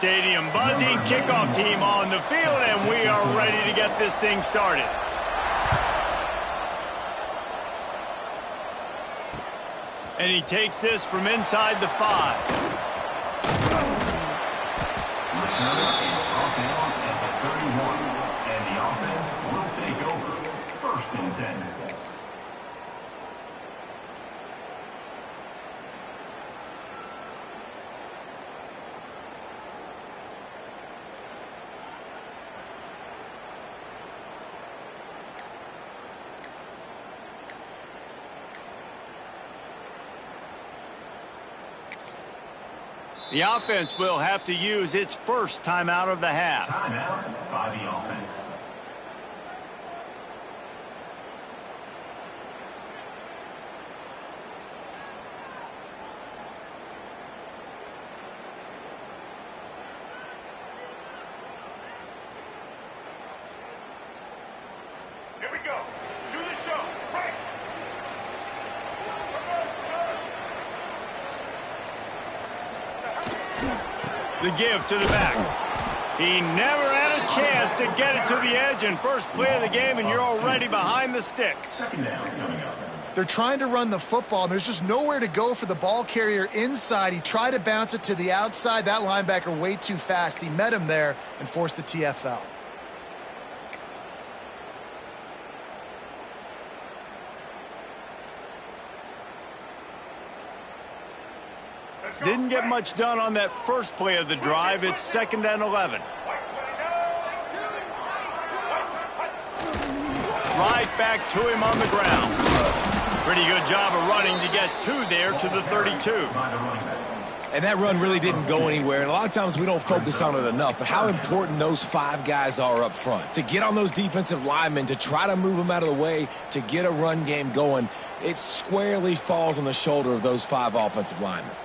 Stadium buzzing, kickoff team on the field, and we are ready to get this thing started. And he takes this from inside the 5. It's off down at the 31, and the offense will take over. 1st and 10. The offense will have to use its first timeout of the half. Timeout by the offense. Here we go. Do the show. Right. The give to the back. He never had a chance to get it to the edge, and first play of the game, and you're already behind the sticks. 2nd down coming up. They're trying to run the football, and there's just nowhere to go for the ball carrier inside. He tried to bounce it to the outside. That linebacker way too fast. He met him there and forced the TFL. Didn't get much done on that first play of the drive. It's 2nd and 11. Right back to him on the ground. Pretty good job of running to get 2 there to the 32. And that run really didn't go anywhere. And a lot of times we don't focus on it enough, but how important those 5 guys are up front. To get on those defensive linemen, to try to move them out of the way, to get a run game going, it squarely falls on the shoulder of those 5 offensive linemen.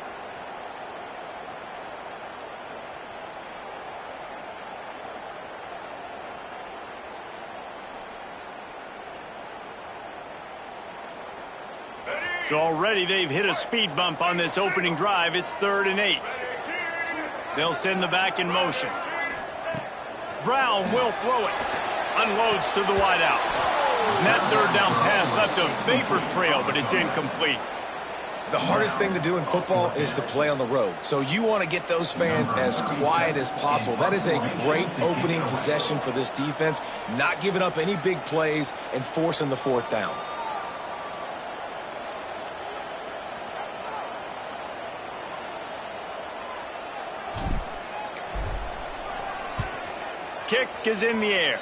So already they've hit a speed bump on this opening drive. It's 3rd and 8. They'll send the back in motion. Brown will throw it. Unloads to the wideout. And that 3rd down pass left a vapor trail, but it's incomplete. The hardest thing to do in football is to play on the road. So you want to get those fans as quiet as possible. That is a great opening possession for this defense. Not giving up any big plays and forcing the 4th down. Kick is in the air.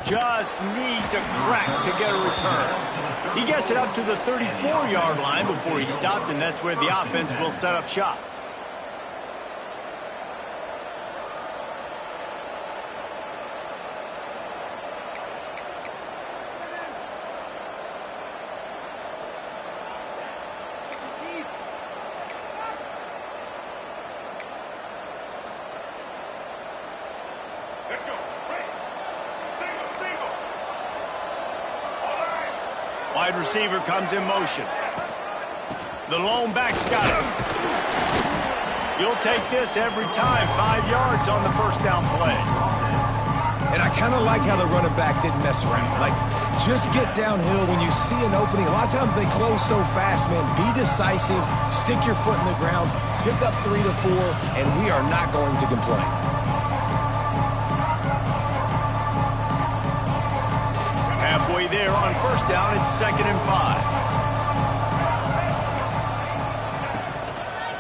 Just needs a crack to get a return. He gets it up to the 34-yard line before he stopped, and that's where the offense will set up shop. Let's go. Right. Single. All right. Wide receiver comes in motion. The lone back's got it. You'll take this every time. 5 yards on the 1st down play. And I kind of like how the running back didn't mess around. Like, just get downhill when you see an opening. A lot of times they close so fast, man. Be decisive. Stick your foot in the ground. Pick up 3 to 4, and we are not going to complain. Halfway there on 1st down, it's 2nd and 5.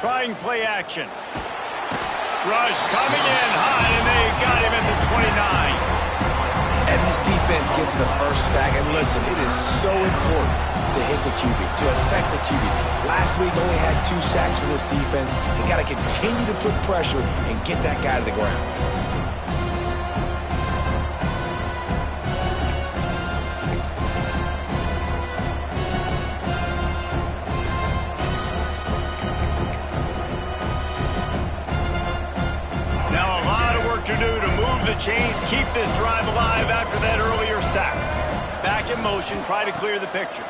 Trying play action. Rush coming in high, and they got him at the 29. And this defense gets the first sack. And listen, it is so important to hit the QB, to affect the QB. Last week only had 2 sacks for this defense. They got to continue to put pressure and get that guy to the ground. To do to move the chains, keep this drive alive after that earlier sack. Back in motion, try to clear the picture.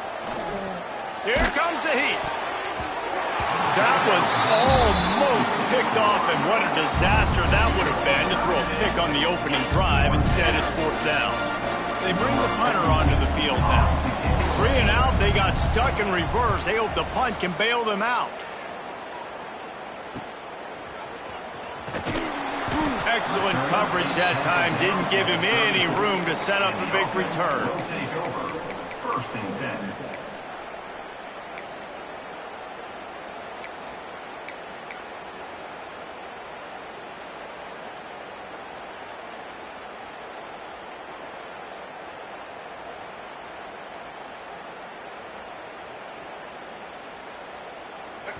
Here comes the heat. That was almost picked off, and what a disaster that would have been to throw a pick on the opening drive. Instead, it's fourth down. They bring the punter onto the field now. 3 and out, they got stuck in reverse. They hope the punt can bail them out. Excellent coverage that time. Didn't give him any room to set up a big return. First and 10.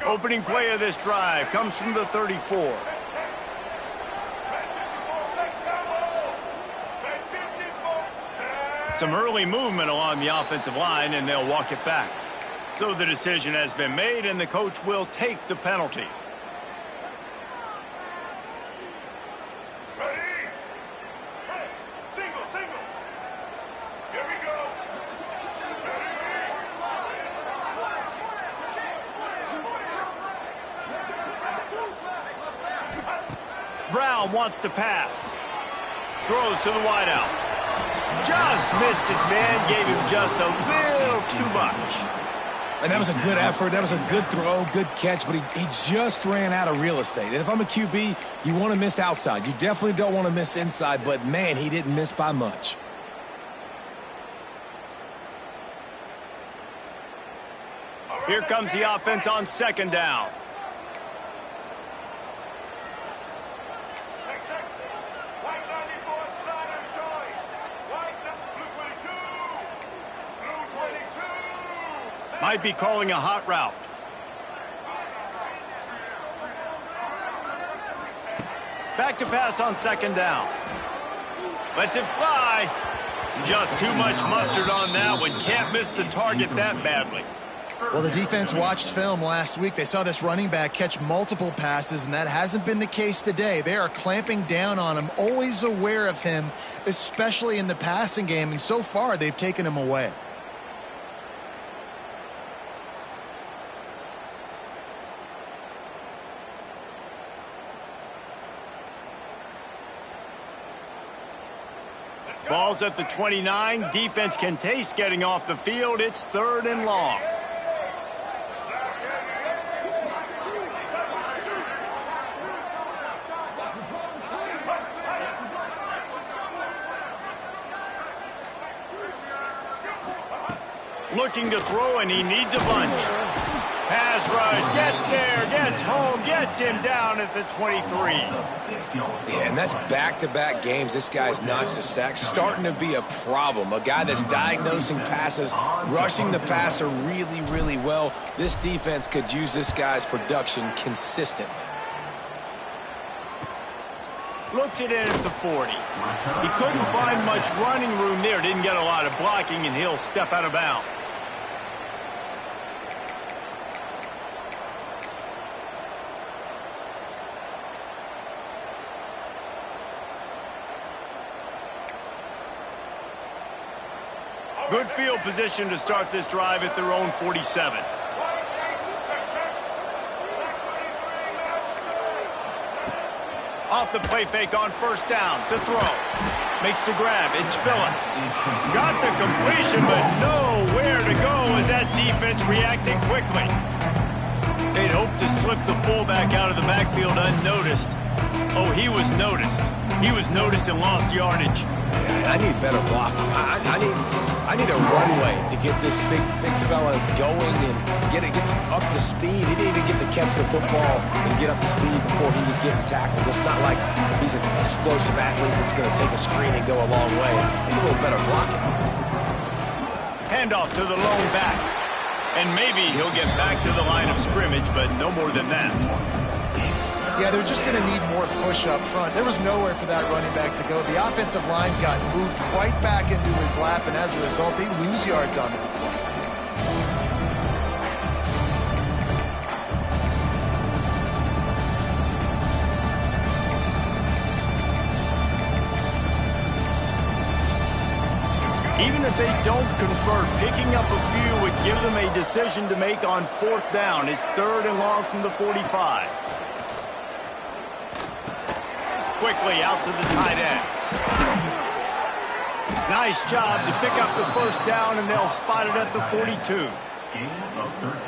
Opening play of this drive comes from the 34. Some early movement along the offensive line, and they'll walk it back. So the decision has been made, and the coach will take the penalty. Ready? Single, single. Here we go. Brown wants to pass. Throws to the wideout. Just missed his man, gave him just a little too much. And that was a good effort. That was a good throw, good catch, but he just ran out of real estate. And if I'm a QB, you want to miss outside. You definitely don't want to miss inside, but, man, he didn't miss by much. Here comes the offense on second down. Check. White 94, starter choice. White, blue 22. Blue 22. Might be calling a hot route. Back to pass on second down. Lets it fly. Just too much mustard on that one. Can't miss the target that badly. Well, the defense watched film last week. They saw this running back catch multiple passes, and that hasn't been the case today. They are clamping down on him, always aware of him, especially in the passing game, and so far they've taken him away. Ball's at the 29. Defense can taste getting off the field. It's third and long. Looking to throw, and he needs a bunch. Pass rush, gets there, gets home, gets him down at the 23. Yeah, and that's back-to-back games. This guy's notched a sack, starting to be a problem. A guy that's diagnosing passes, rushing the passer really, really well. This defense could use this guy's production consistently. Looks it in at the 40. He couldn't find much running room there. Didn't get a lot of blocking, and he'll step out of bounds. Good field position to start this drive at their own 47. Off the play fake on first down to throw. Makes the grab. It's Phillips. Got the completion, but nowhere to go as that defense reacted quickly. They'd hoped to slip the fullback out of the backfield unnoticed. Oh, he was noticed. He was noticed and lost yardage. Yeah, I need better blocking. I need a runway to get this big fella going and get up to speed. He didn't even get to catch the football and get up to speed before he was getting tackled. It's not like he's an explosive athlete that's going to take a screen and go a long way. Need a little better blocking. Handoff to the lone back. And maybe he'll get back to the line of scrimmage, but no more than that. Yeah, they're just going to need more push up front. There was nowhere for that running back to go. The offensive line got moved right back into his lap, and as a result, they lose yards on him. Even if they don't convert, picking up a few would give them a decision to make on 4th down. It's 3rd and long from the 45. Quickly out to the tight end. Nice job to pick up the 1st down, and they'll spot it at the 42.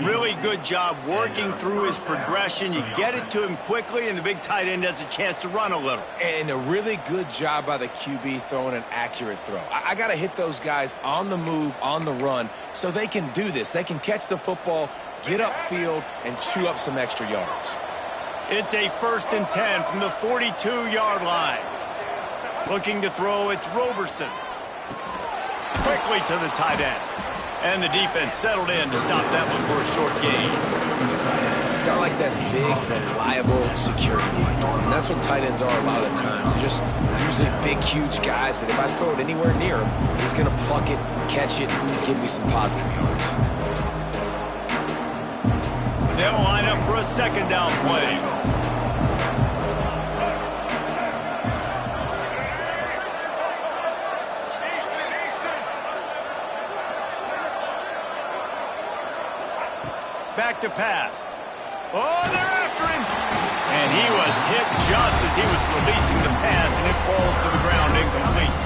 Really good job working through his progression. You get it to him quickly, and the big tight end has a chance to run a little. And a really good job by the QB throwing an accurate throw. I got to hit those guys on the move, on the run, so they can do this. They can catch the football, get upfield, and chew up some extra yards. It's a 1st and 10 from the 42-yard line. Looking to throw, it's Roberson. Quickly to the tight end. And the defense settled in to stop that one for a short gain. Got like that big, reliable security blanket. And that's what tight ends are a lot of the times. They're just usually big, huge guys that if I throw it anywhere near him, he's going to pluck it, catch it, and give me some positive yards. They'll line up for a 2nd down play. Back to pass. Oh, they're after him. And he was hit just as he was releasing the pass, and it falls to the ground incomplete.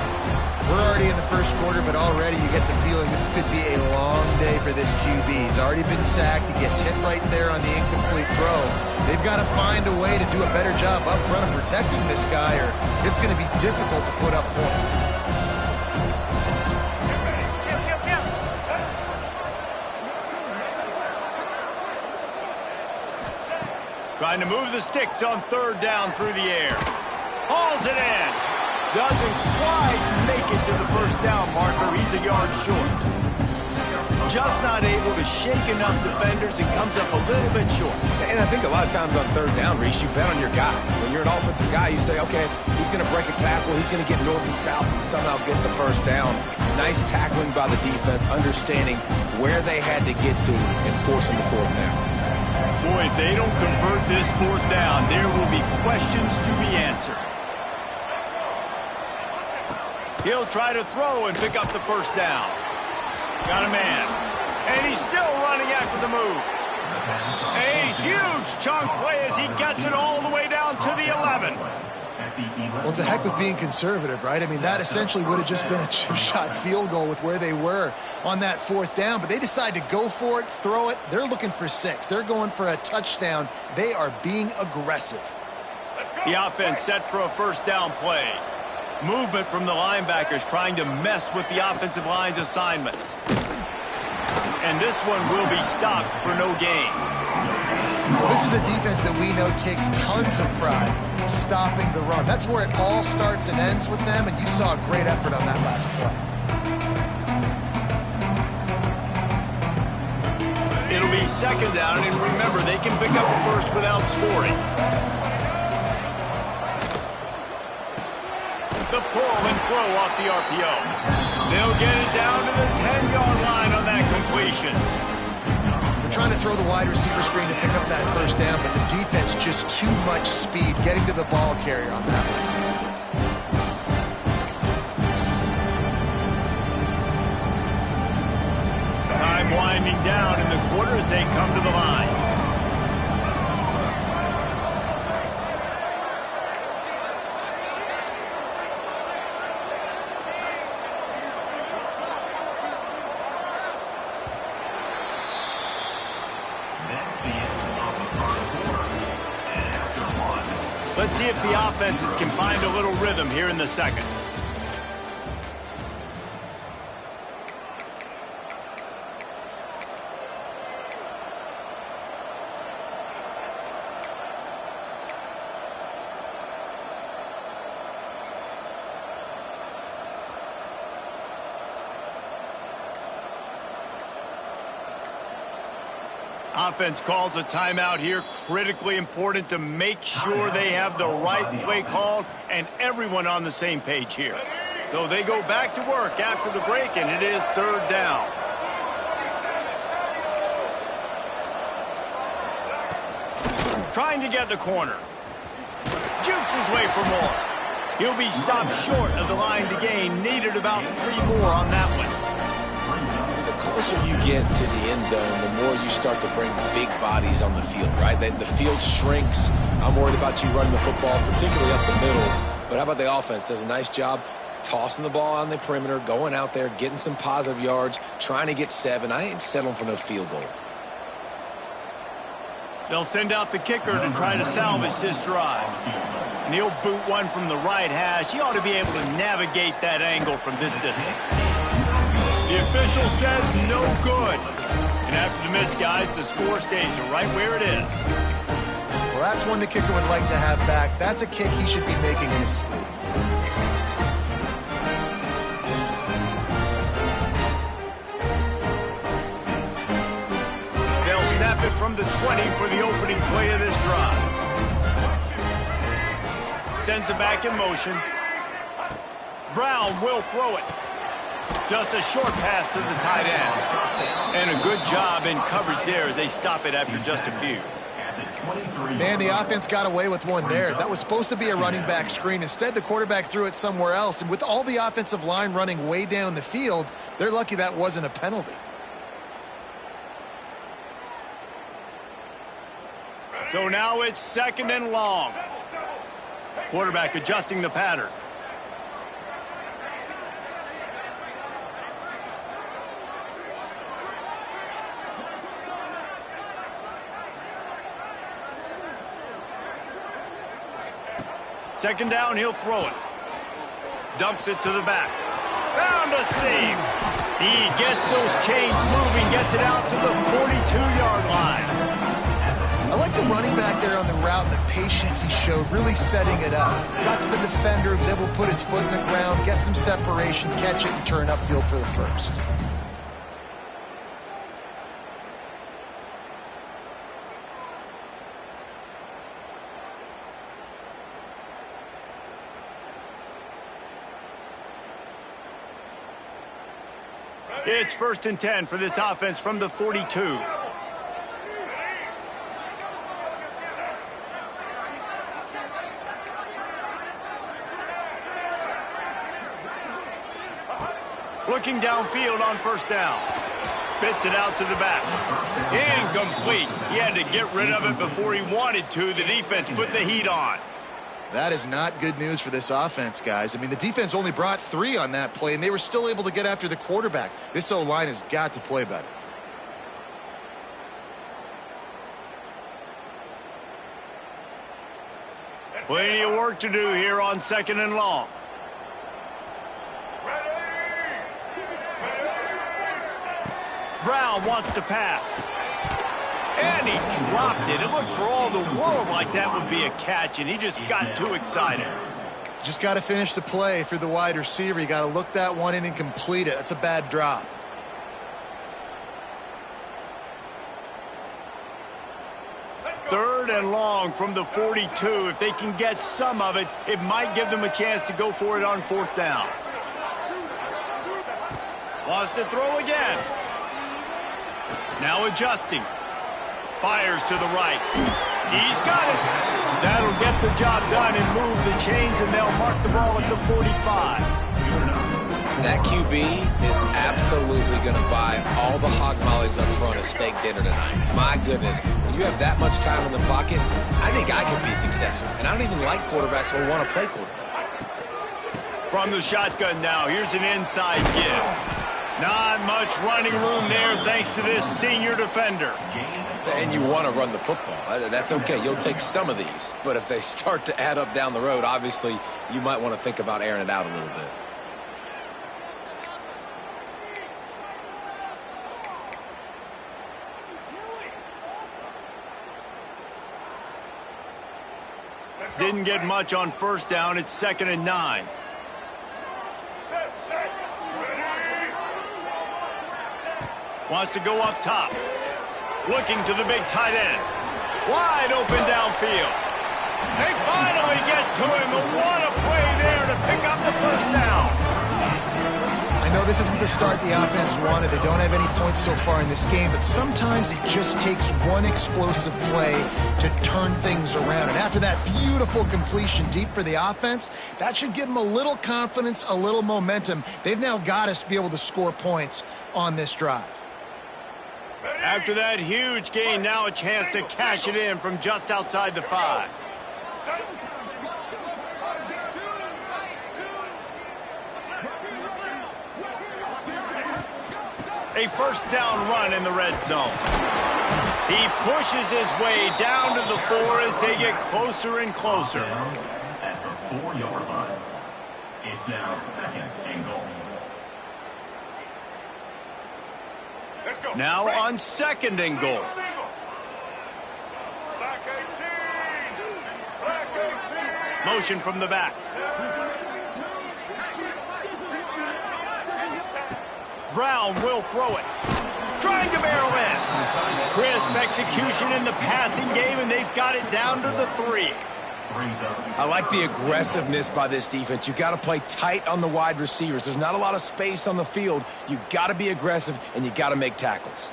We're already in the 1st quarter, but already you get the feeling this could be a long day for this QB. He's already been sacked. He gets hit right there on the incomplete throw. They've got to find a way to do a better job up front of protecting this guy, or it's going to be difficult to put up points. Trying to move the sticks on 3rd down through the air. Hauls it in. Doesn't quite make it to the 1st down marker. He's a yard short. Just not able to shake enough defenders and comes up a little bit short. And I think a lot of times on 3rd down, Reese, you bet on your guy. When you're an offensive guy, you say, okay, he's going to break a tackle. He's going to get north and south and somehow get the 1st down. Nice tackling by the defense, understanding where they had to get to and forcing the 4th down. Boy, if they don't convert this 4th down, there will be questions to be answered. He'll try to throw and pick up the 1st down. Got a man. And he's still running after the move. A huge chunk play as he gets it all the way down to the 11. Well, it's a heck with being conservative, right? I mean, that essentially would have just been a chip-shot field goal with where they were on that 4th down. But they decide to go for it, throw it. They're looking for 6. They're going for a touchdown. They are being aggressive. The offense set for a 1st down play. Movement from the linebackers trying to mess with the offensive line's assignments. And this one will be stopped for no gain. This is a defense that we know takes tons of pride stopping the run. That's where it all starts and ends with them, and you saw a great effort on that last play. It'll be 2nd down, and remember, they can pick up a 1st without scoring. The pull and throw off the RPO. They'll get it down to the 10-yard line on that completion. They're trying to throw the wide receiver screen to pick up that 1st down, but the defense just too much speed getting to the ball carrier on that one. Time winding down in the quarter as they come to the line. Let's see if the offenses can find a little rhythm here in the 2nd. Offense calls a timeout here. Critically important to make sure they have the right play called and everyone on the same page here. So they go back to work after the break, and it is 3rd down. Trying to get the corner. Jukes his way for more. He'll be stopped short of the line to gain. Needed about 3 more on that one. The closer you get to the end zone, the more you start to bring big bodies on the field, right? The field shrinks. I'm worried about you running the football, particularly up the middle. But how about the offense? Does a nice job tossing the ball on the perimeter, going out there, getting some positive yards, trying to get 7. I ain't settling for no field goal. They'll send out the kicker to try to salvage this drive. And he'll boot one from the right hash. He ought to be able to navigate that angle from this distance. The official says no good. And after the miss, guys, the score stays right where it is. Well, that's one the kicker would like to have back. That's a kick he should be making in his sleep. They'll snap it from the 20 for the opening play of this drive. Sends it back in motion. Brown will throw it. Just a short pass to the tight end. And a good job in coverage there as they stop it after just a few. Man, the offense got away with one there. That was supposed to be a running back screen. Instead, the quarterback threw it somewhere else. And with all the offensive line running way down the field, they're lucky that wasn't a penalty. So now it's 2nd and long. Quarterback adjusting the pattern. Second down, he'll throw it. Dumps it to the back. Found a seam. He gets those chains moving, gets it out to the 42-yard line. I like the running back there on the route and the patience he showed, really setting it up. Got to the defender, was able to put his foot in the ground, get some separation, catch it, and turn upfield for the first. It's 1st and 10 for this offense from the 42. Looking downfield on 1st down. Spits it out to the back. Incomplete. He had to get rid of it before he wanted to. The defense put the heat on. That is not good news for this offense, guys. I mean, the defense only brought 3 on that play, and they were still able to get after the quarterback. This O-line has got to play better. Plenty of work to do here on 2nd and long. Brown wants to pass. And he dropped it. It looked for all the world like that would be a catch, and he just got too excited. Just got to finish the play for the wide receiver. You got to look that one in and complete it. That's a bad drop. Third and long from the 42. If they can get some of it, it might give them a chance to go for it on 4th down. Wants to throw again. Now adjusting. Fires to the right. He's got it. That'll get the job done and move the chains, and they'll mark the ball at the 45. That QB is absolutely going to buy all the hog mollies up front of steak dinner tonight. My goodness, when you have that much time in the pocket, I think I can be successful. And I don't even like quarterbacks or want to play quarterback. From the shotgun now, here's an inside give. Not much running room there thanks to this senior defender. And you want to run the football. That's okay. You'll take some of these. But if they start to add up down the road, obviously, you might want to think about airing it out a little bit. Didn't get much on 1st down. It's 2nd and 9. Wants to go up top. Looking to the big tight end. Wide open downfield. They finally get to him. And what a play there to pick up the 1st down. I know this isn't the start the offense wanted. They don't have any points so far in this game, but sometimes it just takes one explosive play to turn things around. And after that beautiful completion deep for the offense, that should give them a little confidence, a little momentum. They've now got to be able to score points on this drive. After that huge gain, now a chance to cash it in from just outside the 5. A first down run in the red zone. He pushes his way down to the 4 as they get closer and closer. At the 4-yard line. It's now 2nd and goal. Let's go. Now on 2nd and goal. Black 18. Black 18. Motion from the back. Brown will throw it. Trying to barrel in. Crisp execution in the passing game, and they've got it down to the 3. I like the aggressiveness by this defense. You got to play tight on the wide receivers. There's not a lot of space on the field. You got to be aggressive, and you got to make tackles.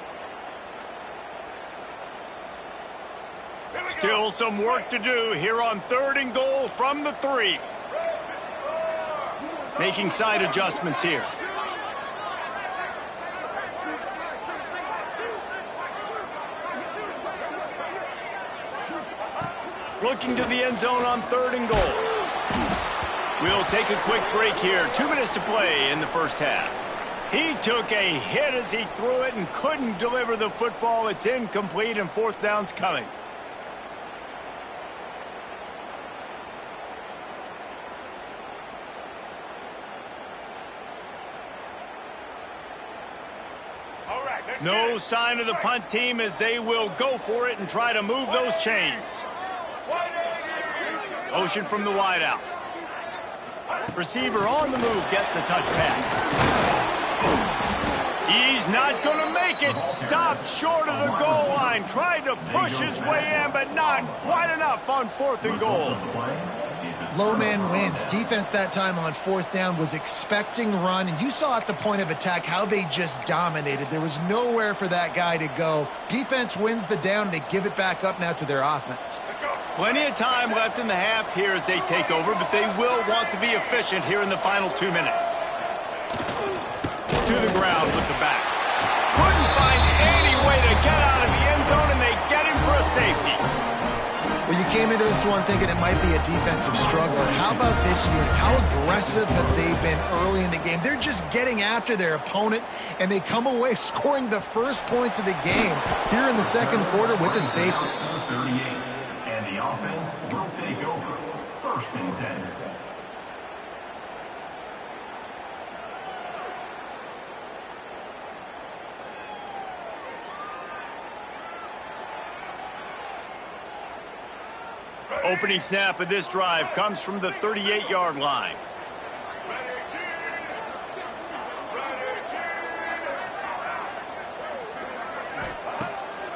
Still some work to do here on 3rd and goal from the 3. Making side adjustments here. Looking to the end zone on 3rd and goal. We'll take a quick break here. 2 minutes to play in the first half. He took a hit as he threw it and couldn't deliver the football. It's incomplete and 4th down's coming. All right, let's No get it. sign of the punt team as they will go for it and try to move those chains. Motion from the wide out. Receiver on the move gets the touch pass. He's not going to make it. Stopped short of the goal line. Tried to push his way in, but not quite enough on 4th and goal. Low man wins. Defense that time on 4th down was expecting run, and you saw at the point of attack how they just dominated. There was nowhere for that guy to go. Defense wins the down. They give it back up now to their offense. Plenty of time left in the half here as they take over, but they will want to be efficient here in the final 2 minutes. To the ground with the back. Couldn't find any way to get out of the end zone, and they get him for a safety. Well, you came into this one thinking it might be a defensive struggle. How about this unit? How aggressive have they been early in the game? They're just getting after their opponent, and they come away scoring the first points of the game here in the 2nd quarter with a safety. 38. And the offense will take over. 1st and 10. Opening snap of this drive comes from the 38-yard line.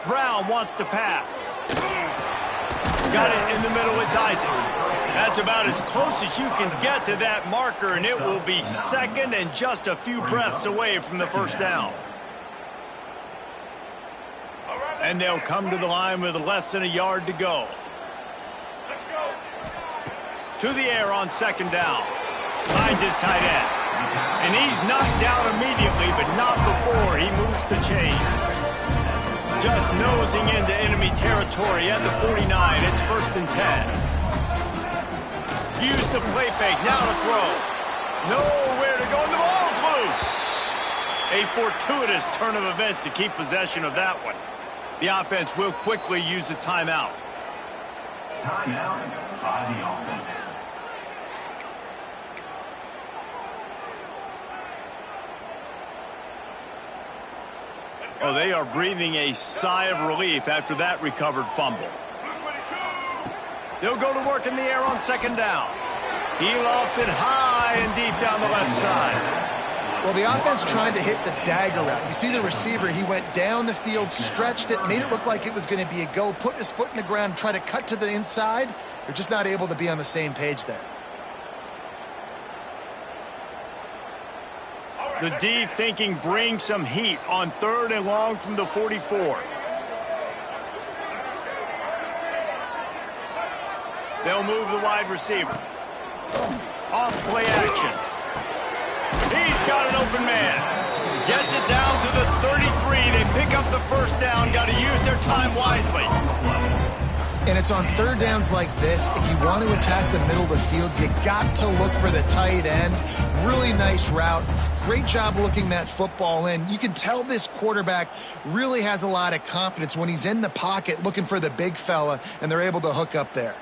Brown wants to pass. Got it in the middle. It's Isaac. That's about as close as you can get to that marker, and it will be 2nd and just a few breaths away from the 1st down. And they'll come to the line with less than a yard to go. To the air on 2nd down. Finds his tight end. And he's knocked down immediately, but not before he moves the chains. Just nosing into enemy territory at the 49. It's 1st and 10. Use the play fake. Now to throw. Nowhere to go, and the ball's loose. A fortuitous turn of events to keep possession of that one. The offense will quickly use a timeout. Timeout by the offense. Oh, they are breathing a sigh of relief after that recovered fumble. They'll go to work in the air on 2nd down. He lofts it high and deep down the left side. Well, the offense trying to hit the dagger route. You see the receiver, he went down the field, stretched it, made it look like it was going to be a go, put his foot in the ground, try to cut to the inside. They're just not able to be on the same page there. The D thinking bring some heat on 3rd and long from the 44. They'll move the wide receiver. Off play action. He's got an open man. Gets it down to the 33. They pick up the first down. Got to use their time wisely. And it's on 3rd downs like this. If you want to attack the middle of the field, you got to look for the tight end. Really nice route. Great job looking that football in. You can tell this quarterback really has a lot of confidence when he's in the pocket looking for the big fella, and they're able to hook up there.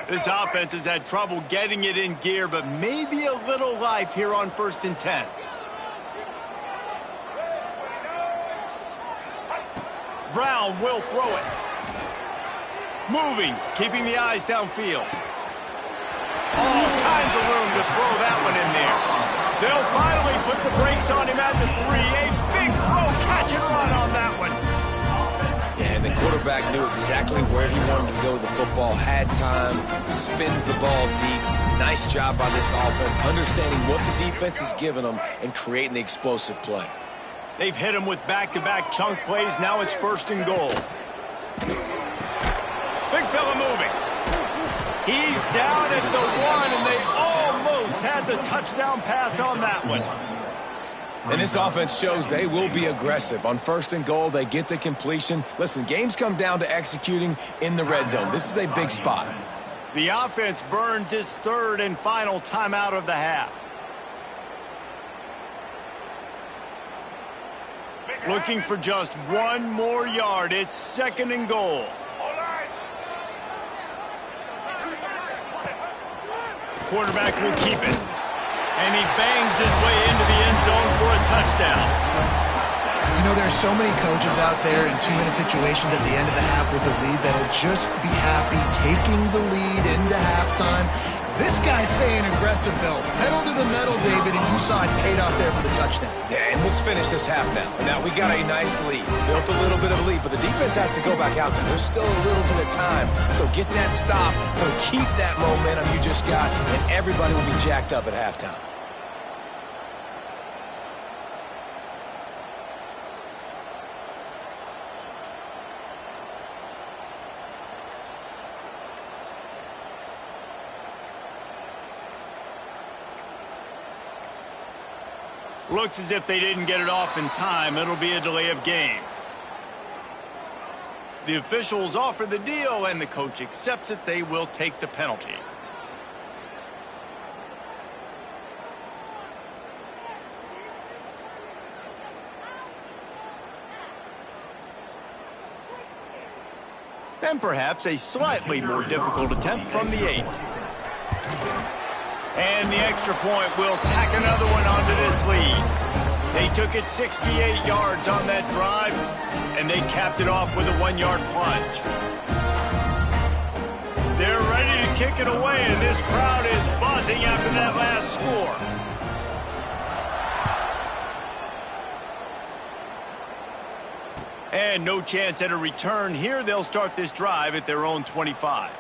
This offense has had trouble getting it in gear, but maybe a little life here on 1st and 10. Brown will throw it. Moving, keeping the eyes downfield. All kinds of room to throw that one in there. They'll finally put the brakes on him at the 3. A big throw, catch and run on that one. Yeah, and the quarterback knew exactly where he wanted to go with the football, had time, spins the ball deep. Nice job by this offense, understanding what the defense is giving them and creating the explosive play. They've hit him with back-to-back chunk plays. Now it's 1st and goal. Big fella moving. He's down at the 1, and they almost had the touchdown pass on that one. And this offense shows they will be aggressive. On 1st and goal, they get the completion. Listen, games come down to executing in the red zone. This is a big spot. The offense burns its 3rd and final timeout of the half. Looking for just 1 more yard. It's 2nd and goal. Quarterback will keep it. And he bangs his way into the end zone for a touchdown. You know, there's so many coaches out there in 2-minute situations at the end of the half with the lead that'll just be happy taking the lead into halftime. This guy's staying aggressive, though. Pedal to the metal, David, and you saw it paid off there for the touchdown. Yeah, and let's finish this half now. And now we got a nice lead. Built a little bit of a lead, but the defense has to go back out there. There's still a little bit of time. So get that stop to keep that momentum you just got, and everybody will be jacked up at halftime. Looks as if they didn't get it off in time. It'll be a delay of game. The officials offer the deal, and the coach accepts it. They will take the penalty. And perhaps a slightly more difficult attempt from the 8. And the extra point will tack another one onto this lead. They took it 68 yards on that drive, and they capped it off with a 1-yard plunge. They're ready to kick it away, and this crowd is buzzing after that last score. And no chance at a return here. They'll start this drive at their own 25.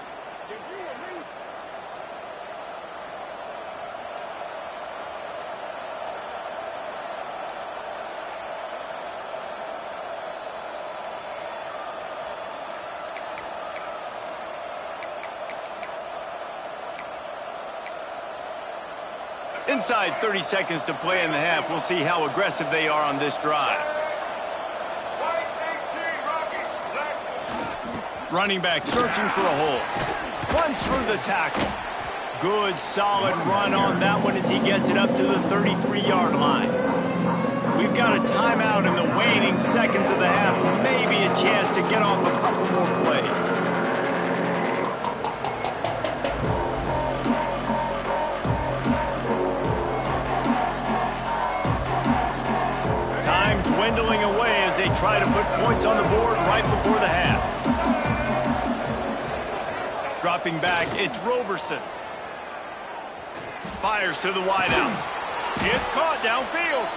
Inside 30 seconds to play in the half. We'll see how aggressive they are on this drive. Running back searching for a hole. Runs through the tackle. Good, solid run on that one as he gets it up to the 33-yard line. We've got a timeout in the waning seconds of the half. Maybe a chance to get off a couple more plays. Dwindling away as they try to put points on the board right before the half. Dropping back, it's Roberson. Fires to the wideout. It's caught downfield.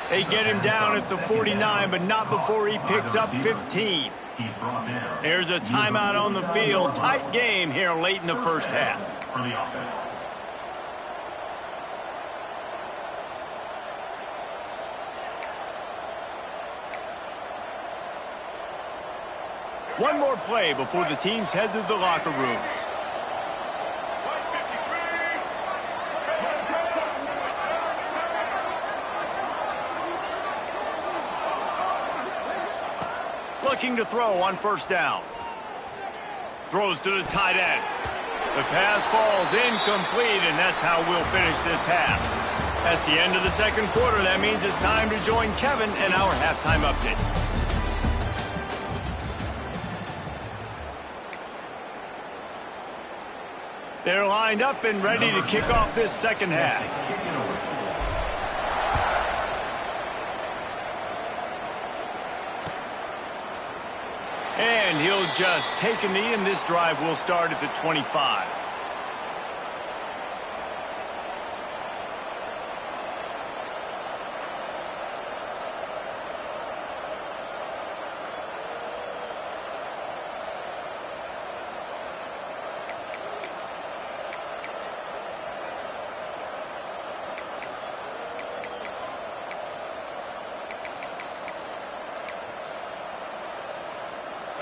They get him down at the 49, but not before he picks up 15. He's brought down. There's a timeout on the field. Tight game here late in the first half. For the offense. One more play before the teams head to the locker rooms. Looking to throw on first down. Throws to the tight end. The pass falls incomplete, and that's how we'll finish this half. That's the end of the second quarter. That means it's time to join Kevin and our halftime update. They're lined up and ready to kick off this second half. And he'll just take a knee, and this drive will start at the 25.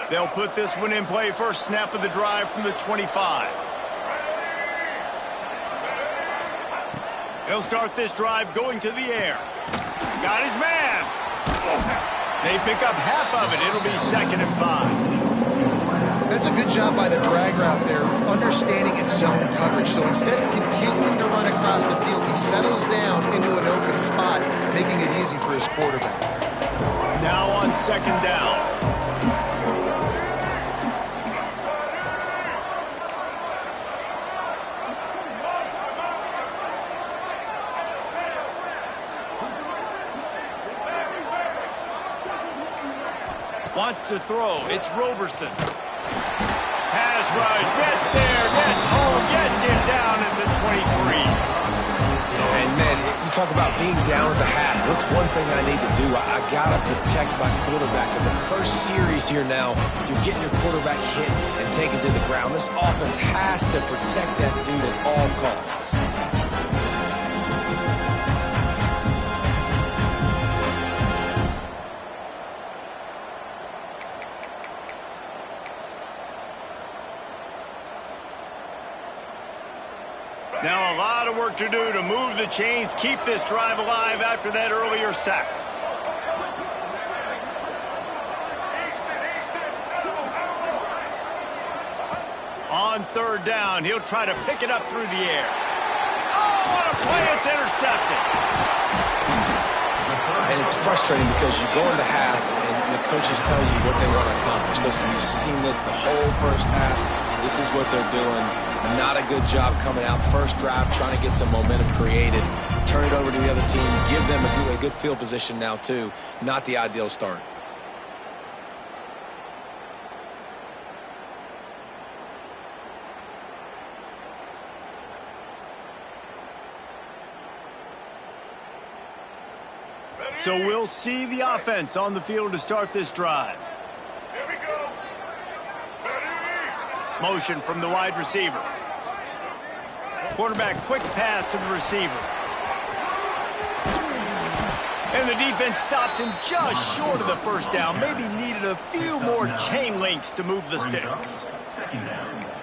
They'll put this one in play. First snap of the drive from the 25. They'll start this drive going to the air. Got his man. They pick up half of it. It'll be 2nd and 5. That's a good job by the drag route there, understanding its zone coverage. So instead of continuing to run across the field, he settles down into an open spot, making it easy for his quarterback. Now on 2nd down. Wants to throw. It's Roberson. Pass rush. Gets there. Gets home. Gets him down at the 23. Yeah, and man, you talk about being down at the half. What's one thing I need to do? I got to protect my quarterback. In the first series here now, you're getting your quarterback hit and taken to the ground. This offense has to protect that dude at all costs. Now a lot of work to do to move the chains, keep this drive alive after that earlier sack. On 3rd down, he'll try to pick it up through the air. Oh, what a play! It's intercepted. And it's frustrating because you go into half and the coaches tell you what they want to accomplish. Listen, you've seen this the whole first half. This is what they're doing. Not a good job coming out first drive, trying to get some momentum created. Turn it over to the other team. Give them a good field position now, too. Not the ideal start. So we'll see the offense on the field to start this drive. Here we go. Ready? Motion from the wide receiver. Quarterback quick pass to the receiver. And the defense stops him just short of the first down. Maybe needed a few more chain links to move the sticks.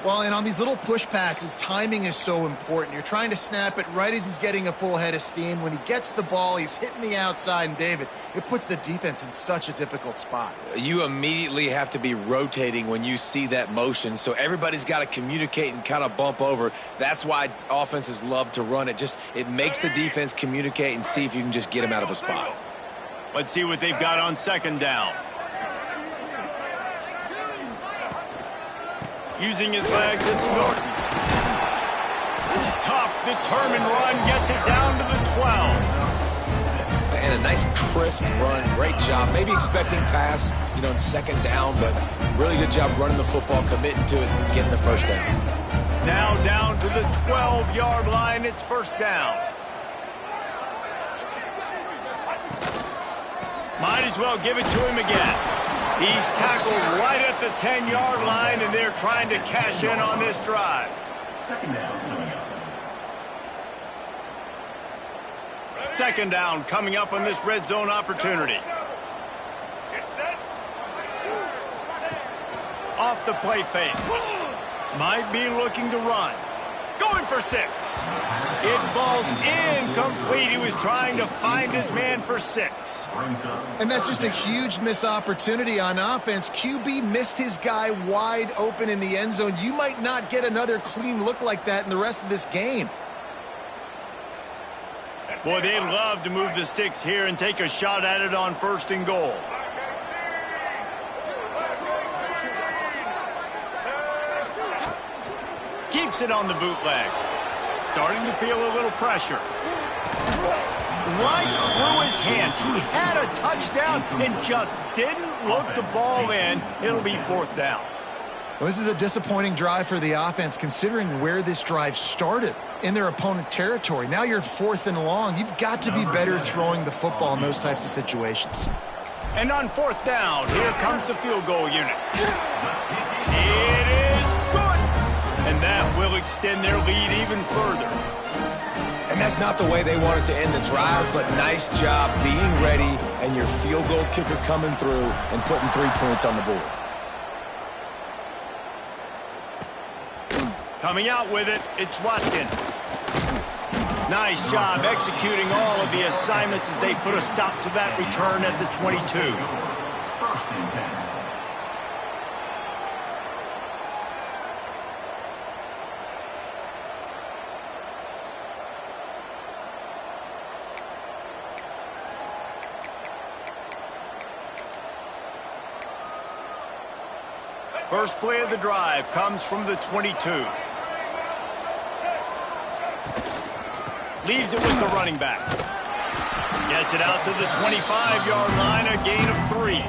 Well, and on these little push passes, timing is so important. You're trying to snap it right as he's getting a full head of steam. When he gets the ball, he's hitting the outside, and David, it puts the defense in such a difficult spot. You immediately have to be rotating when you see that motion, so everybody's got to communicate and kind of bump over. That's why offenses love to run it. It makes the defense communicate and see if you can just get him out of a spot. Let's see what they've got on 2nd down. Using his legs, it's Norton. Tough, determined run, gets it down to the 12. And a nice crisp run, great job. Maybe expecting pass, in 2nd down, but really good job running the football, committing to it, and getting the first down. Now down to the 12-yard line, it's 1st down. Might as well give it to him again. He's tackled right at the 10-yard line, and they're trying to cash in on this drive. Second down coming up. Second down coming up on this red zone opportunity. Get set. Off the play fake. Might be looking to run. Going for 6. It falls incomplete. He was trying to find his man for 6. And that's just a huge missed opportunity on offense. QB missed his guy wide open in the end zone. You might not get another clean look like that in the rest of this game. Boy, they'd love to move the sticks here and take a shot at it on 1st and goal. Keeps it on the bootleg. Starting to feel a little pressure. Right through his hands. He had a touchdown and just didn't look the ball in. It'll be 4th down. Well, this is a disappointing drive for the offense considering where this drive started, in their opponent territory. Now you're 4th and long. You've got to be better throwing the football in those types of situations. And on 4th down, here comes the field goal unit. It is good. And that will extend their lead even further. And that's not the way they wanted to end the drive, but nice job being ready and your field goal kicker coming through and putting 3 points on the board. Coming out with it, it's Watkins. Nice job executing all of the assignments as they put a stop to that return at the 22. 1st and 10. First play of the drive comes from the 22. Leaves it with the running back. Gets it out to the 25-yard line, a gain of 3.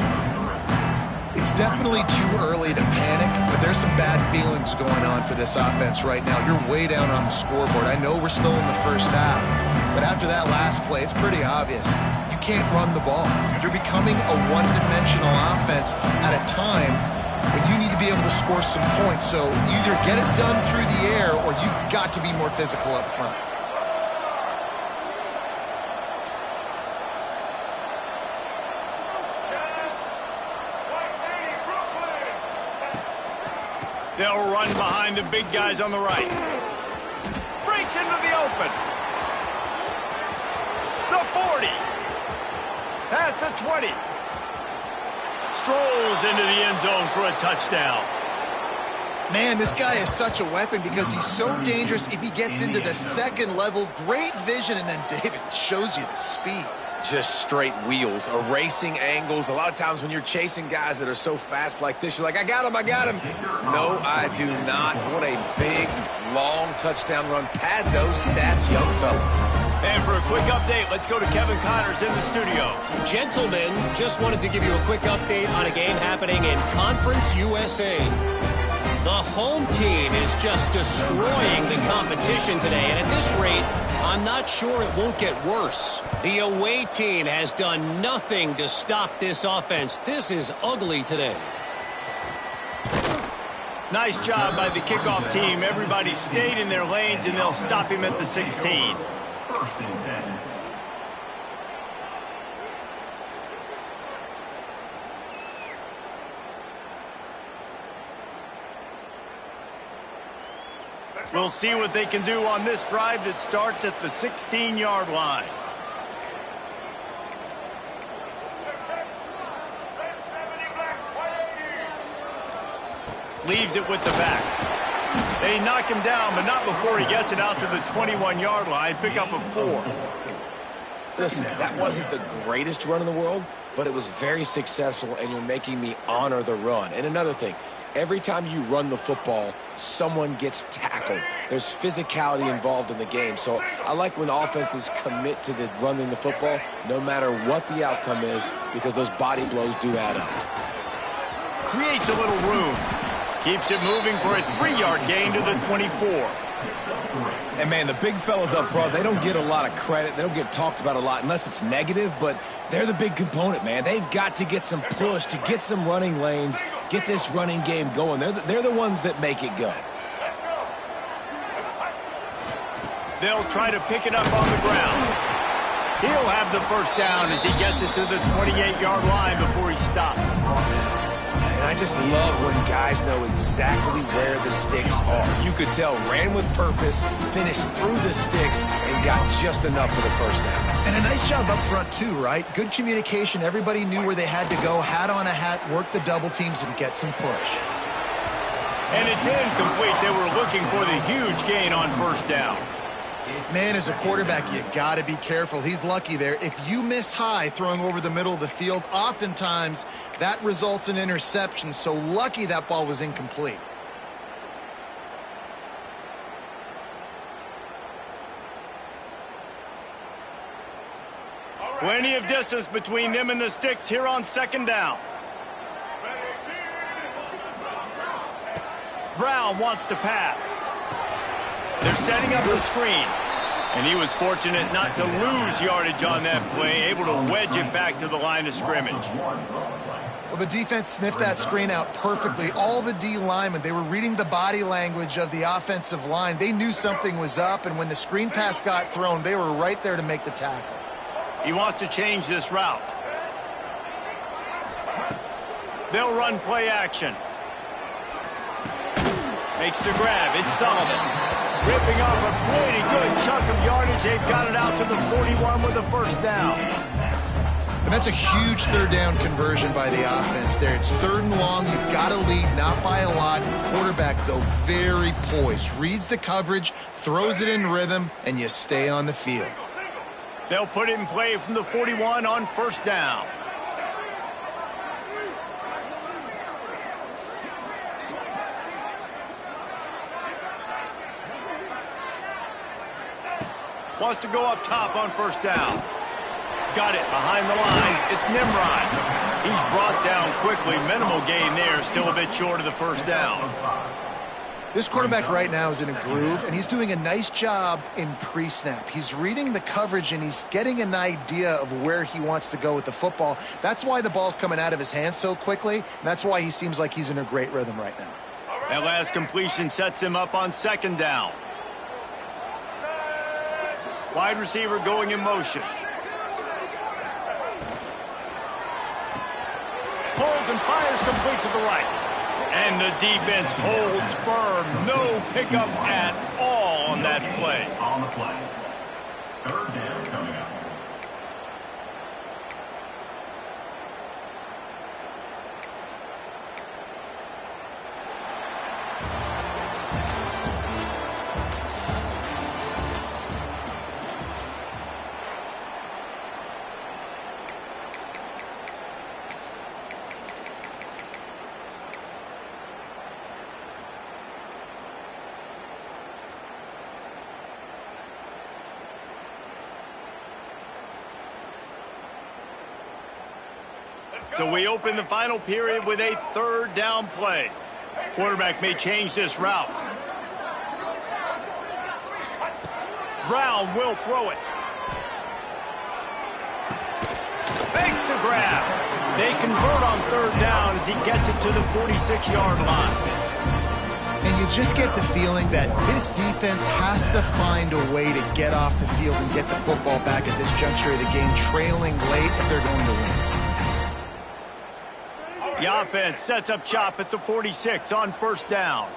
It's definitely too early to panic, but there's some bad feelings going on for this offense right now. You're way down on the scoreboard. I know we're still in the first half, but after that last play, it's pretty obvious. You can't run the ball. You're becoming a one-dimensional offense at a time when you need to be able to score some points. So either get it done through the air or you've got to be more physical up front. They'll run behind the big guys on the right. Breaks into the open. The 40. Past the 20. Strolls into the end zone for a touchdown. Man, this guy is such a weapon because he's so dangerous if he gets into the second level. Great vision, and then David shows you the speed. Just straight wheels, erasing angles. A lot of times when you're chasing guys that are so fast like this, you're like, I got him, I got him. No, I do not. What a big, long touchdown run. Pad those stats, young fella. And for a quick update, let's go to Kevin Connors in the studio. Gentlemen, just wanted to give you a quick update on a game happening in Conference USA. The home team is just destroying the competition today, and at this rate, I'm not sure it won't get worse. The away team has done nothing to stop this offense. This is ugly today. Nice job by the kickoff team. Everybody stayed in their lanes, and they'll stop him at the 16. 1st and 10. We'll see what they can do on this drive that starts at the 16-yard line. Leaves it with the back. They knock him down, but not before he gets it out to the 21-yard line. Pick up a 4. Listen, that wasn't the greatest run in the world, but it was very successful, and you're making me honor the run. And another thing, every time you run the football, someone gets tackled. There's physicality involved in the game. So I like when offenses commit to the running the football, no matter what the outcome is, because those body blows do add up. Creates a little room. Keeps it moving for a 3-yard gain to the 24. picks up 3. And, man, the big fellas up front, they don't get a lot of credit. They don't get talked about a lot unless it's negative, but they're the big component, man. They've got to get some push, to get some running lanes, get this running game going. They're the ones that make it go. They'll try to pick it up on the ground. He'll have the first down as he gets it to the 28-yard line before he stops. And I just love when guys know exactly where the sticks are. You could tell ran with purpose, finished through the sticks, and got just enough for the first down. And a nice job up front, too, right? Good communication. Everybody knew where they had to go, hat on a hat, work the double teams, and get some push. And it's incomplete. They were looking for the huge gain on first down. Man, as a quarterback, you got to be careful. He's lucky there. If you miss high throwing over the middle of the field, oftentimes that results in interception. So lucky that ball was incomplete. Plenty of distance between them and the sticks here on second down. Brown wants to pass. They're setting up a screen. And he was fortunate not to lose yardage on that play, able to wedge it back to the line of scrimmage. Well, the defense sniffed that screen out perfectly. All the D linemen, they were reading the body language of the offensive line. They knew something was up, and when the screen pass got thrown, they were right there to make the tackle. He wants to change this route. They'll run play action. Makes the grab. It's Sullivan. Ripping off a pretty good chunk of yardage. They've got it out to the 41 with a first down. And that's a huge third down conversion by the offense there. It's third and long. You've got to lead, not by a lot. Quarterback, though, very poised. Reads the coverage, throws it in rhythm, and you stay on the field. They'll put it in play from the 41 on first down. Wants to go up top on first down. Got it behind the line. It's Nimrod. He's brought down quickly. Minimal gain there. Still a bit short of the first down. This quarterback right now is in a groove, and he's doing a nice job in pre-snap. He's reading the coverage, and he's getting an idea of where he wants to go with the football. That's why the ball's coming out of his hands so quickly, and that's why he seems like he's in a great rhythm right now. That last completion sets him up on second down. Wide receiver going in motion. Pulls and fires complete to the right. And the defense holds firm. No pickup at all on that play. On the play. Third down coming up. So we open the final period with a third down play. Quarterback may change this route. Brown will throw it. Fakes the grab. They convert on third down as he gets it to the 46-yard line. And you just get the feeling that this defense has to find a way to get off the field and get the football back at this juncture of the game, trailing late if they're going to win. The offense sets up shop at the 46 on first down.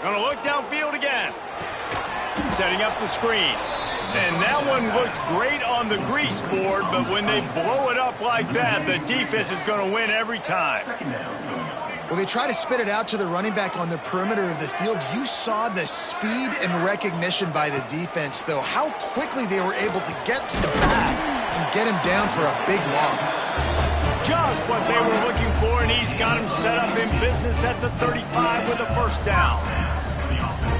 Gonna look downfield again. Setting up the screen. And that one looked great on the grease board, but when they blow it up like that, the defense is going to win every time. Well, they try to spit it out to the running back on the perimeter of the field. You saw the speed and recognition by the defense, though, how quickly they were able to get to the back and get him down for a big loss. Just what they were looking for, and he's got him set up in business at the 35 with a first down.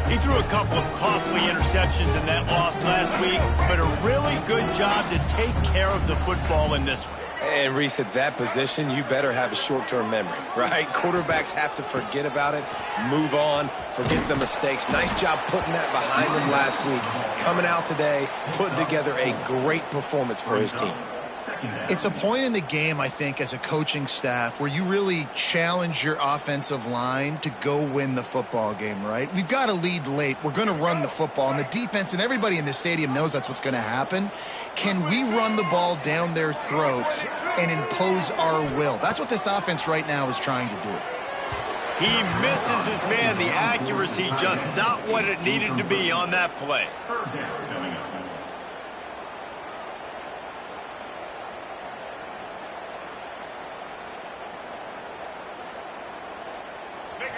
He threw a couple of costly interceptions in that loss last week, but a really good job to take care of the football in this one. And Reese, at that position, you better have a short-term memory, right? Quarterbacks have to forget about it, move on, forget the mistakes. Nice job putting that behind him last week. Coming out today, putting together a great performance for his team. It's a point in the game, I think, as a coaching staff where you really challenge your offensive line to go win the football game, right? We've got a lead late. We're going to run the football. And the defense and everybody in the stadium knows that's what's going to happen. Can we run the ball down their throats and impose our will? That's what this offense right now is trying to do. He misses his man. The accuracy just not what it needed to be on that play.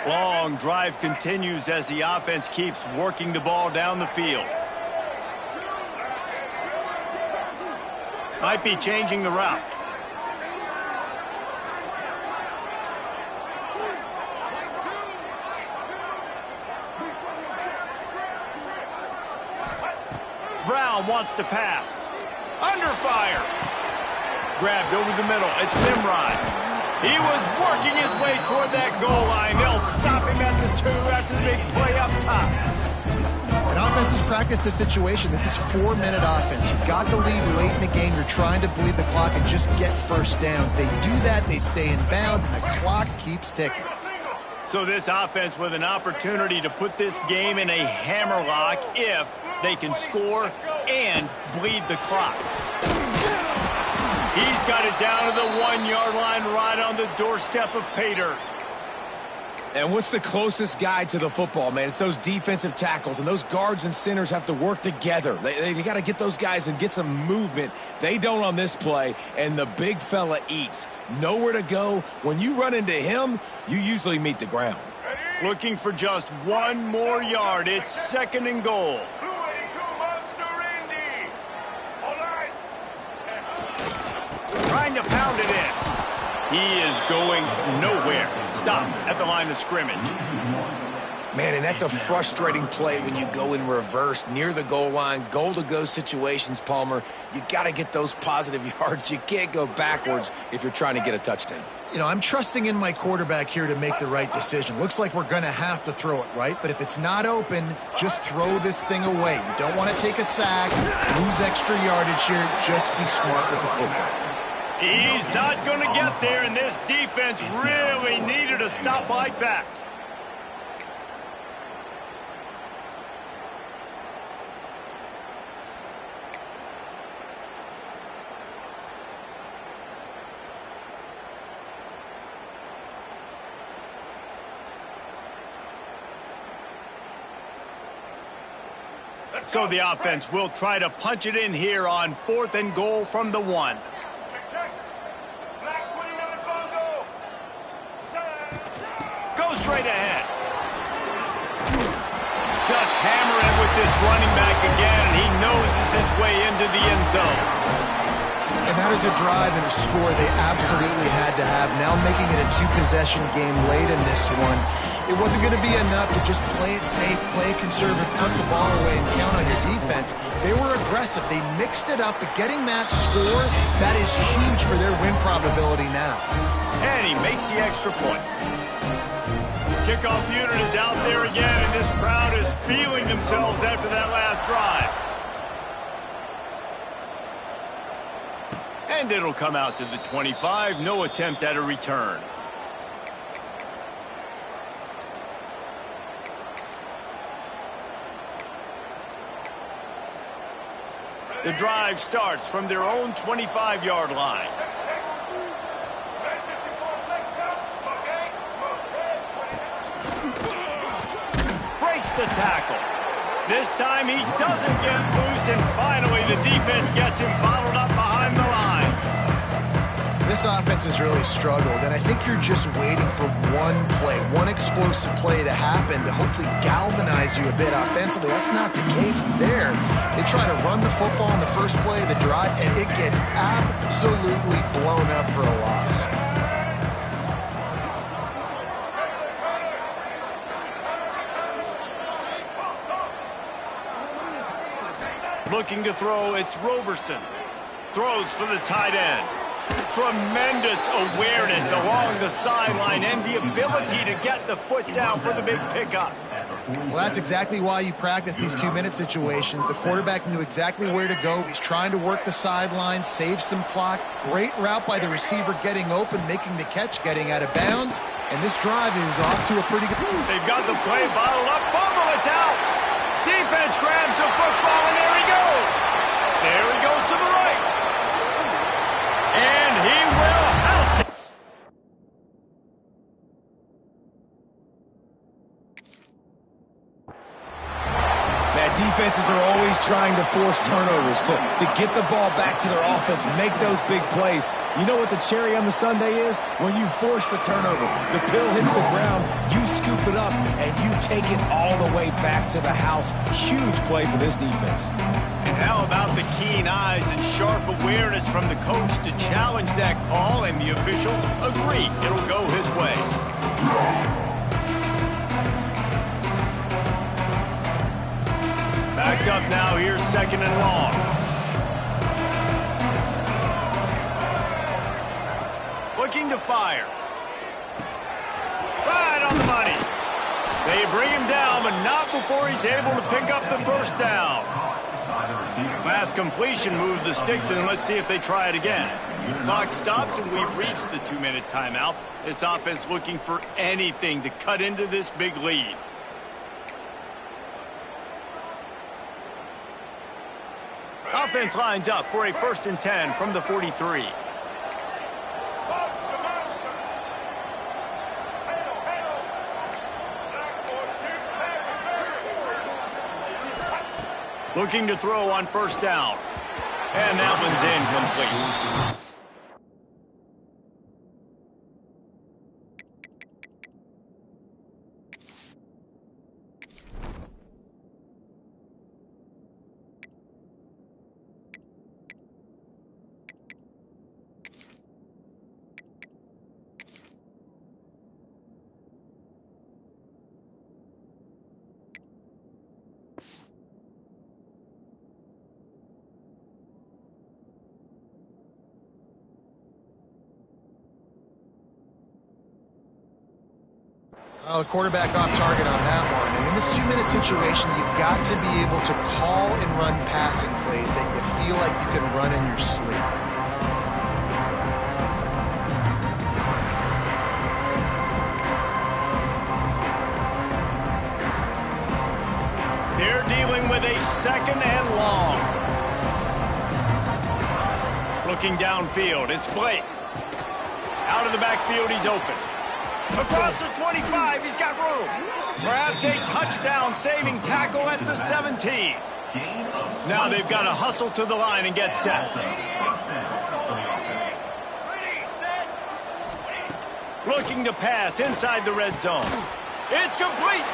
Long drive continues as the offense keeps working the ball down the field. Might be changing the route. Brown wants to pass. Under fire. Grabbed over the middle. It's Nimrod. He was working his way toward that goal line. They'll stop him at the 2 after the big play up top. And offense has practiced the situation. This is 4-minute offense. You've got the lead late in the game. You're trying to bleed the clock and just get first downs. They do that, they stay in bounds, and the clock keeps ticking. So this offense with an opportunity to put this game in a hammerlock if they can score and bleed the clock. He's got it down to the 1-yard line right on the doorstep of pay dirt. And what's the closest guy to the football, man? It's those defensive tackles, and those guards and centers have to work together. They got to get those guys and get some movement. They don't on this play, and the big fella eats. Nowhere to go. When you run into him, you usually meet the ground. Looking for just 1 more yard. It's 2nd and goal. Trying to pound it in. He is going nowhere. Stop at the line of scrimmage. Man, and that's a frustrating play when you go in reverse near the goal line. Goal-to-go situations, Palmer. You got to get those positive yards. You can't go backwards if you're trying to get a touchdown. You know, I'm trusting in my quarterback here to make the right decision. Looks like we're going to have to throw it, right? But if it's not open, just throw this thing away. You don't want to take a sack, lose extra yardage here. Just be smart with the football. He's not going to get there, and this defense really needed a stop like that. So the offense will try to punch it in here on 4th and goal from the 1. Go straight ahead. Just hammer it with this running back again, and he noses his way into the end zone. And that is a drive and a score they absolutely had to have. Now making it a 2-possession game late in this one. It wasn't going to be enough to just play it safe, play it conservative, punt the ball away, and count on your defense. They were aggressive. They mixed it up, but getting that score, that is huge for their win probability now. And he makes the extra point. Kickoff unit is out there again, and this crowd is feeling themselves after that last drive. And it'll come out to the 25. No attempt at a return. The drive starts from their own 25-yard line. Breaks the tackle. This time he doesn't get loose, and finally the defense gets him bottled up behind the line. This offense has really struggled, and I think you're just waiting for one play, one explosive play to happen to hopefully galvanize you a bit offensively. That's not the case there. They try to run the football in the first play of the drive, and it gets absolutely blown up for a loss. Looking to throw, it's Roberson. Throws for the tight end. Tremendous awareness along the sideline and the ability to get the foot down for the big pickup. Well, that's exactly why you practice these 2-minute situations. The quarterback knew exactly where to go. He's trying to work the sideline, save some clock. Great route by the receiver getting open, making the catch, getting out of bounds. And this drive is off to a pretty good... They've got the play bottled up. Fumble, it's out. Defense grabs the football, and there he goes. There he goes to the right. And he will house it. Defenses are always trying to force turnovers to get the ball back to their offense, make those big plays. You know what the cherry on the sundae is? When you force the turnover, the pill hits the ground, you scoop it up, and you take it all the way back to the house. Huge play for this defense. And how about the keen eyes and sharp awareness from the coach to challenge that call, and the officials agree it'll go his way. Backed up now, here's 2nd and long. Looking to fire. Right on the money. They bring him down, but not before he's able to pick up the first down. Last completion moved the sticks, and let's see if they try it again. Clock stops, and we've reached the 2-minute timeout. This offense looking for anything to cut into this big lead. Offense lines up for a 1st and 10 from the 43. Looking to throw on 1st down. And that one's incomplete. Well, the quarterback off target on that one. And in this 2-minute situation, you've got to be able to call and run passing plays that you feel like you can run in your sleep. They're dealing with a 2nd and long. Looking downfield, it's Blake. Out of the backfield, he's open. Across the 25, he's got room. Perhaps a touchdown-saving tackle at the 17. Now they've got to hustle to the line and get set. Looking to pass inside the red zone. It's complete.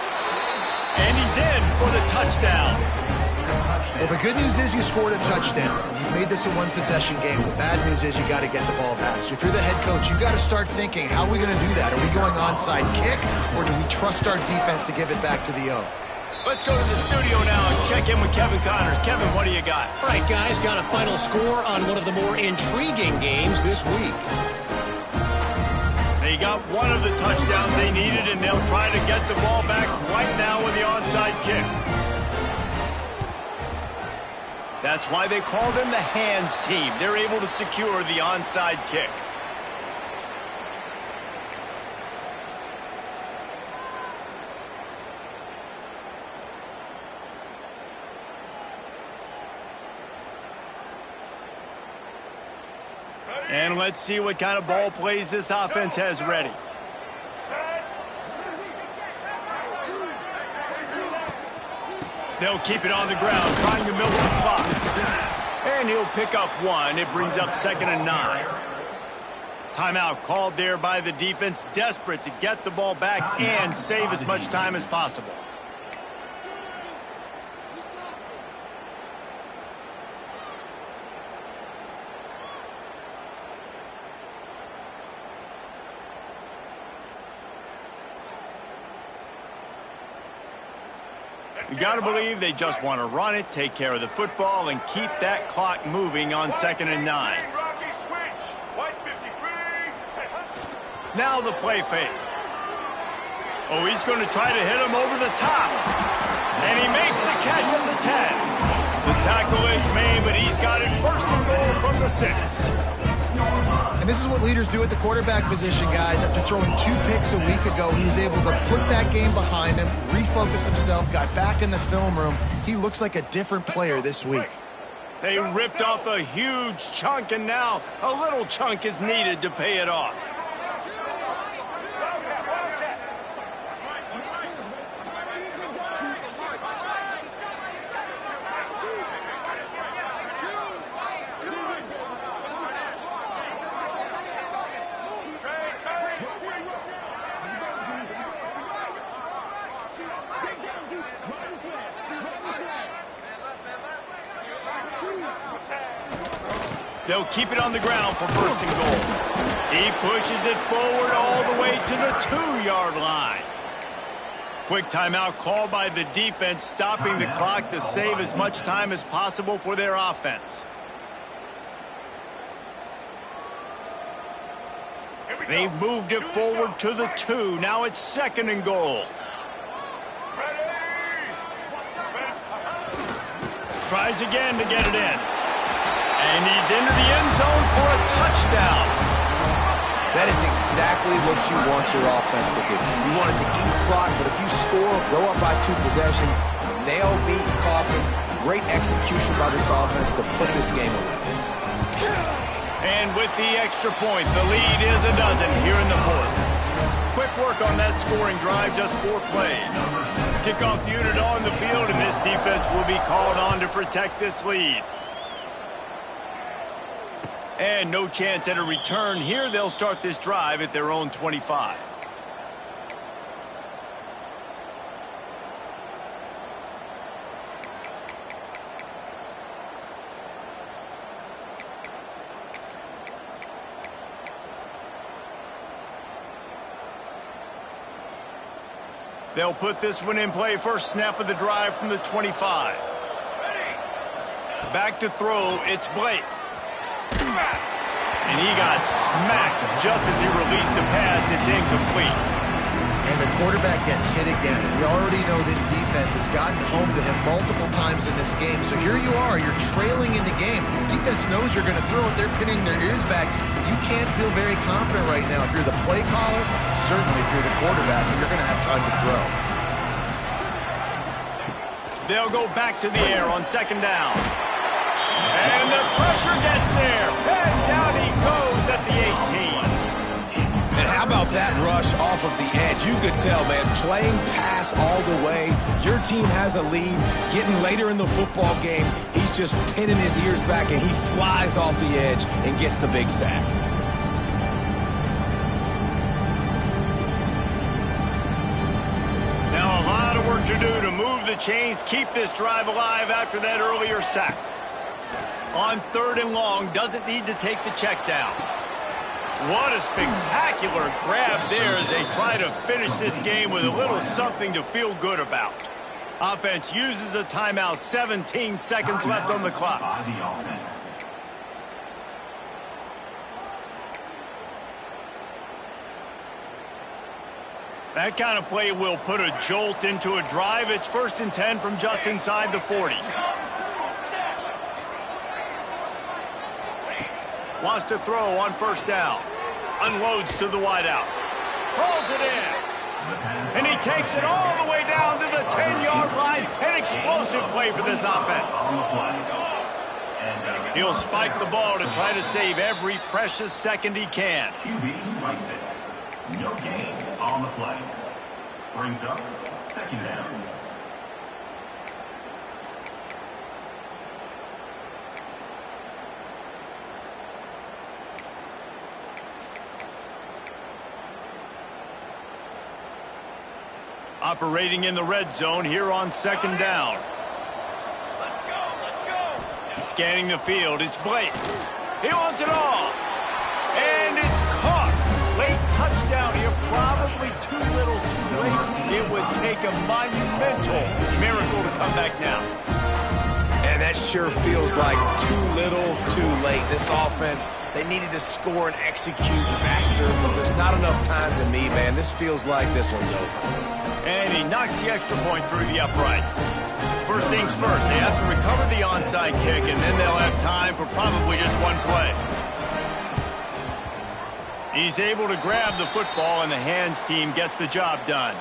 And he's in for the touchdown. Well, the good news is you scored a touchdown. You've made this a one-possession game. The bad news is you got to get the ball back. So if you're the head coach, you've got to start thinking, how are we going to do that? Are we going onside kick, or do we trust our defense to give it back to the O? Let's go to the studio now and check in with Kevin Connors. Kevin, what do you got? All right, guys, got a final score on one of the more intriguing games this week. They got one of the touchdowns they needed, and they'll try to get the ball back right now with the onside kick. That's why they call them the hands team. They're able to secure the onside kick. And let's see what kind of ball plays this offense has ready. They'll keep it on the ground, trying to milk the clock. And he'll pick up one. It brings up 2nd and 9. Timeout called there by the defense, desperate to get the ball back and save as much time as possible. You got to believe they just want to run it, take care of the football, and keep that clock moving on 2nd and 9. Now the play fake. Oh, he's going to try to hit him over the top. And he makes the catch at the 10. The tackle is made, but he's got his first and goal from the 6. And this is what leaders do at the quarterback position, guys. After throwing 2 picks a week ago, he was able to put that game behind him, refocused himself, got back in the film room. He looks like a different player this week. They ripped off a huge chunk, and now a little chunk is needed to pay it off. They'll keep it on the ground for first and goal. He pushes it forward all the way to the 2-yard line. Quick timeout called by the defense, stopping the clock to save as much time as possible for their offense. They've moved it forward to the 2. Now it's 2nd and goal. Tries again to get it in. And he's into the end zone for a touchdown. That is exactly what you want your offense to do. You want it to eat clock, but if you score, go up by 2 possessions, nail, beat, coffin. Great execution by this offense to put this game away. And with the extra point, the lead is a dozen here in the 4th. Quick work on that scoring drive, just 4 plays. Kickoff unit on the field, and this defense will be called on to protect this lead. And no chance at a return here. They'll start this drive at their own 25. They'll put this one in play. First snap of the drive from the 25. Back to throw. It's Blake. And he got smacked just as he released the pass. It's incomplete. And the quarterback gets hit again. We already know this defense has gotten home to him multiple times in this game. So here you are. You're trailing in the game. Defense knows you're going to throw it. They're pinning their ears back. You can't feel very confident right now. If you're the play caller, certainly if you're the quarterback, you're going to have time to throw. They'll go back to the air on 2nd down. And the pressure gets there. And down he goes at the 18. And how about that rush off of the edge? You could tell, man, playing pass all the way. Your team has a lead. Getting later in the football game, he's just pinning his ears back, and he flies off the edge and gets the big sack. Now a lot of work to do to move the chains, keep this drive alive after that earlier sack. On 3rd and long, doesn't need to take the check down. What a spectacular grab there as they try to finish this game with a little something to feel good about. Offense uses a timeout, 17 seconds left on the clock. That kind of play will put a jolt into a drive. It's 1st and 10 from just inside the 40. Wants to throw on 1st down. Unloads to the wideout. Pulls it in. And he takes it all the way down to the 10-yard line. An explosive play for this offense. He'll spike the ball to try to save every precious second he can. QB slice it. No gain on the play. Brings up 2nd down. Operating in the red zone here on 2nd down. Let's go. Scanning the field, it's Blake. He wants it all. And it's caught. Late touchdown here, probably too little too late. It would take a monumental miracle to come back now. And that sure feels like too little, too late. This offense, they needed to score and execute faster, but there's not enough time to me, man. This feels like this one's over. And he knocks the extra point through the uprights. First things first, they have to recover the onside kick, and then they'll have time for probably just one play. He's able to grab the football, and the hands team gets the job done.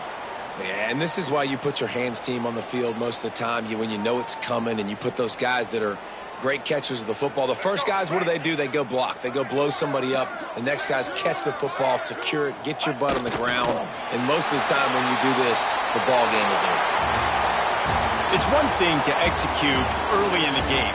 Yeah, and this is why you put your hands team on the field most of the time, when you know it's coming, and you put those guys that are great catchers of the football. The first guys, what do? They go block. They go blow somebody up. The next guys catch the football, secure it, get your butt on the ground. And most of the time when you do this, the ball game is over. It's one thing to execute early in the game.